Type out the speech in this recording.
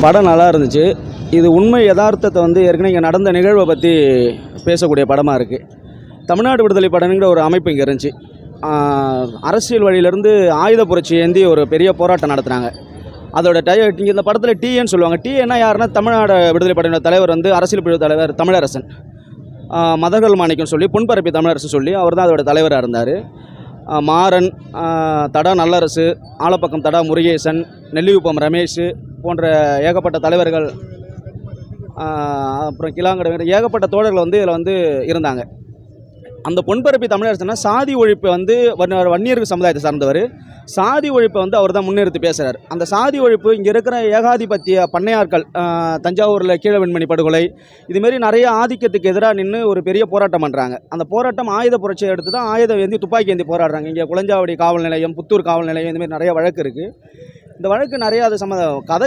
படம் நல்லா இருந்துச்சு. இது உண்மை யதார்த்தத்தை வந்து ஏற்கனவே இங்கே நடந்த நிகழ்வை பற்றி பேசக்கூடிய படமாக இருக்குது. தமிழ்நாடு விடுதலை படங்கிற ஒரு அமைப்பு இங்கே இருந்துச்சு. அரசியல் வழியிலேருந்து ஆயுத புரட்சி ஏந்தி ஒரு பெரிய போராட்டம் நடத்துனாங்க. அதோட இங்கே இந்த படத்தில் டிஏன்னு சொல்லுவாங்க. டிஏன்னா யாருன்னா தமிழ்நாடு விடுதலை படையினர் தலைவர் வந்து அரசியல் பிரிவு தலைவர் தமிழரசன். மதர்கள் மாணிக்கம் சொல்லி பொன்பரப்பி தமிழரசு சொல்லி அவர் தான் அதோட தலைவராக இருந்தார். மாறன், தடா நல்லரசு, ஆலப்பக்கம் தடா முருகேசன், நெல்லிகுப்பம் ரமேஷ் போன்ற ஏகப்பட்ட தலைவர்கள், அப்புறம் கிளாங்கடை ஏகப்பட்ட தோழர்கள் வந்து இதில் வந்து இருந்தாங்க. அந்த பொன்பரப்பி தமிழரசுனா சாதி ஒழிப்பை வந்து வன்னியர் சமுதாயத்தை சார்ந்தவர். சாதி ஒழிப்பை வந்து அவர் தான் முன்னிறுத்தி பேசுகிறார். அந்த சாதி ஒழிப்பு இங்கே இருக்கிற ஏகாதிபத்திய பண்ணையாட்கள், தஞ்சாவூரில் கீழவெண்மணி படுகொலை, இதுமாரி நிறைய ஆதிக்கத்துக்கு எதிராக நின்று ஒரு பெரிய போராட்டம் பண்ணுறாங்க. அந்த போராட்டம் ஆயுத புரட்சியை எடுத்து தான் ஆயுதம் ஏந்தி துப்பாக்கி ஏந்தி போராடுறாங்க. இங்கே குளஞ்சாவடி காவல் நிலையம், புத்தூர் காவல் நிலையம், இதுமாரி நிறைய வழக்கு இருக்குது. இந்த வழக்கு நிறைய அது கதை